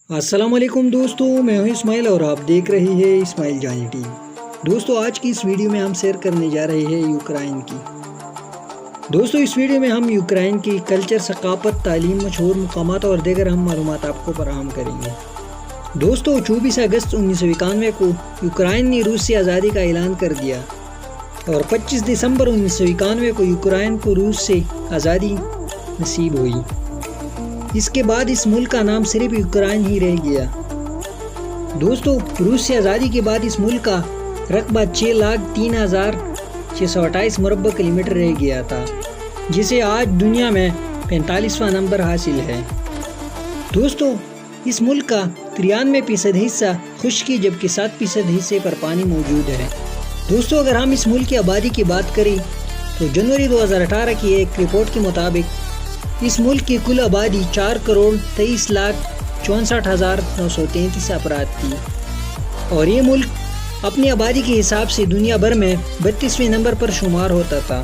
السلام علیکم دوستو، میں ہوں اسماعیل اور آپ دیکھ رہے ہیں اسماعیل جانی ٹی وی۔ دوستو آج کی اس ویڈیو میں ہم شیئر کرنے جا رہے ہیں یوکرائن کی۔ دوستو اس ویڈیو میں ہم یوکرائن کی کلچر، ثقافت، تعلیم، مشہور مقامات اور دیگر اہم معلومات آپ کو فراہم کریں گے۔ دوستو 24 اگست 1991 کو یوکرائن نے روس سے آزادی کا اعلان کر دیا اور 25 دسمبر 1991 کو یوکرائن کو روس سے آزادی نصیب ہوئی۔ اس کے بعد اس ملک کا نام صرف یوکرائن ہی رہ گیا۔ دوستو روس سے آزادی کے بعد اس ملک کا رقبہ 6,03,628 مربع کلومیٹر رہ گیا تھا، جسے آج دنیا میں 45واں نمبر حاصل ہے۔ دوستو اس ملک کا 93% حصہ خشکی جبکہ 7% حصے پر پانی موجود ہے۔ دوستو اگر ہم اس ملک کی آبادی کی بات کریں تو جنوری 2018 کی ایک رپورٹ کے مطابق اس ملک کی کل آبادی 4,23,64,933 افراد تھی، اور یہ ملک اپنی آبادی کے حساب سے دنیا بھر میں 32ویں نمبر پر شمار ہوتا تھا۔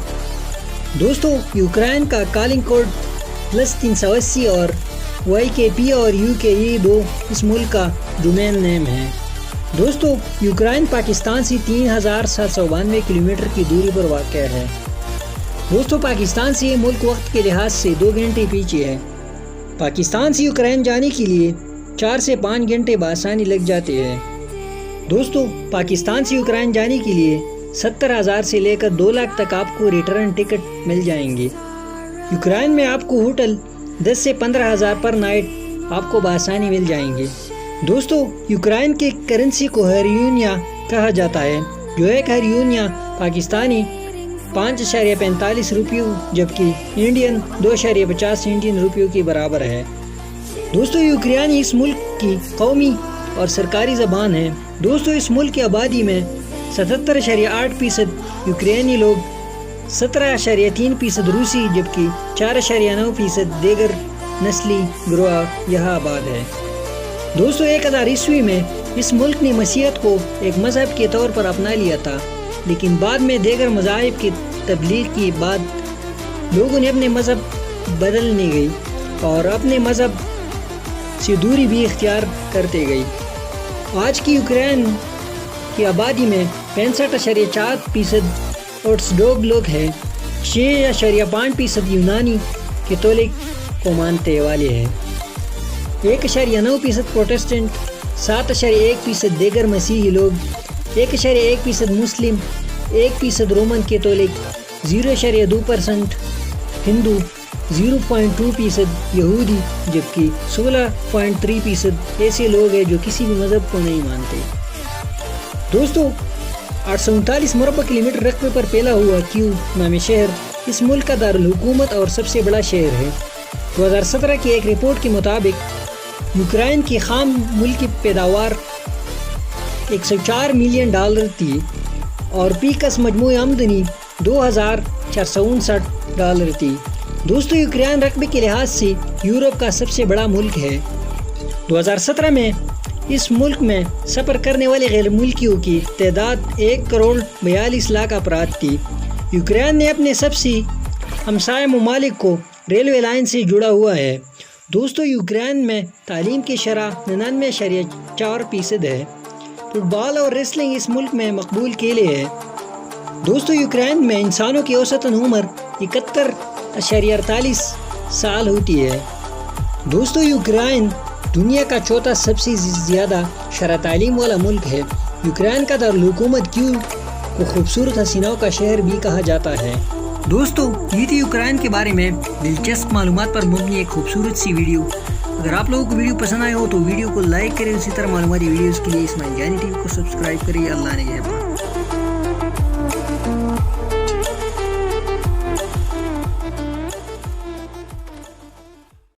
دوستو یوکرائن کا کالنگ کوڈ +380 اور YKP اور UK یہ دو اس ملک کا ڈومین نیم ہے۔ دوستو یوکرائن پاکستان سے 3,792 کلومیٹر کی دوری پر واقع ہے۔ دوستو پاکستان سے یہ ملک وقت کے لحاظ سے 2 گھنٹے پیچھے ہے۔ پاکستان سے یوکرائن جانے کے لیے 4 سے 5 گھنٹے بآسانی لگ جاتے ہیں۔ دوستو پاکستان سے یوکرائن جانے کے لیے 70,000 سے لے کر 2 لاکھ تک آپ کو ریٹرن ٹکٹ مل جائیں گے۔ یوکرائن میں آپ کو ہوٹل 10 سے 15,000 پر نائٹ آپ کو بآسانی مل جائیں گے۔ دوستو یوکرائن کے کرنسی کو ہریونیا کہا جاتا ہے، جو ایک ہریونیا پاکستانی 5.45 روپیوں جبکہ انڈین 2.50 انڈین روپیوں کے برابر ہے۔ دوستو یوکرائنی اس ملک کی قومی اور سرکاری زبان ہے۔ دوستو اس ملک کی آبادی میں 77.8% یوکرائنی لوگ، 17.3% روسی جبکہ 4.9% دیگر نسلی گروہ یہاں آباد ہے۔ دوستو 1000 عیسوی میں اس ملک نے مسیحیت کو ایک مذہب کے طور پر اپنا لیا تھا، لیکن بعد میں دیگر مذاہب کی تبلیغ کے بعد لوگوں نے اپنے مذہب بدلنے گئی اور اپنے مذہب سے دوری بھی اختیار کرتے گئی۔ آج کی یوکرائن کی آبادی میں 65.4% اورتھوڈوکس لوگ ہیں، 6.5% یونانی کیتھولک کو مانتے والے ہیں، 1.9% پروٹسٹنٹ، 7.1% دیگر مسیحی لوگ، 1.1% مسلم، 1% رومن کیتھولک، 0.2% ہندو، 0.2% یہودی جبکہ 16.3% ایسے لوگ ہیں جو کسی بھی مذہب کو نہیں مانتے۔ دوستو 839 مربع کلومیٹر رقبے پر پھیلا ہوا کیو نامی شہر اس ملک کا دارالحکومت اور سب سے بڑا شہر ہے۔ 2017 کی ایک رپورٹ کے مطابق یوکرائن کی خام ملکی پیداوار $104 ملین تھی اور پیکس مجموعی آمدنی $2,459 تھی۔ دوستو یوکرائن رقبے کے لحاظ سے یورپ کا سب سے بڑا ملک ہے۔ 2017 میں اس ملک میں سفر کرنے والے غیر ملکیوں کی تعداد 1,42,00,000 افراد تھی۔ یوکرائن نے اپنے سب سے ہمسایہ ممالک کو ریلوے لائن سے جڑا ہوا ہے۔ دوستو یوکرائن میں تعلیم کی شرح 99.4% ہے۔ فٹ بال اور ریسلنگ اس ملک میں مقبول کھیلیں ہیں۔ دوستو یوکرائن میں انسانوں کی اوسطاً عمر 71.48 سال ہوتی ہے۔ دوستو یوکرائن دنیا کا چوتھا سب سے زیادہ شرح تعلیم والا ملک ہے۔ یوکرائن کا دارالحکومت کیو کو خوبصورت حسینوں کا شہر بھی کہا جاتا ہے۔ دوستو یہ تھی یوکرائن کے بارے میں دلچسپ معلومات پر مبنی ایک خوبصورت سی ویڈیو۔ اگر آپ لوگوں کو ویڈیو پسند آئے ہو تو ویڈیو کو لائک کریں، اسی طرح معلوماتی ویڈیوز کے لیے اسماعیل جانی ٹی وی کو سبسکرائب کریں۔ اللہ نے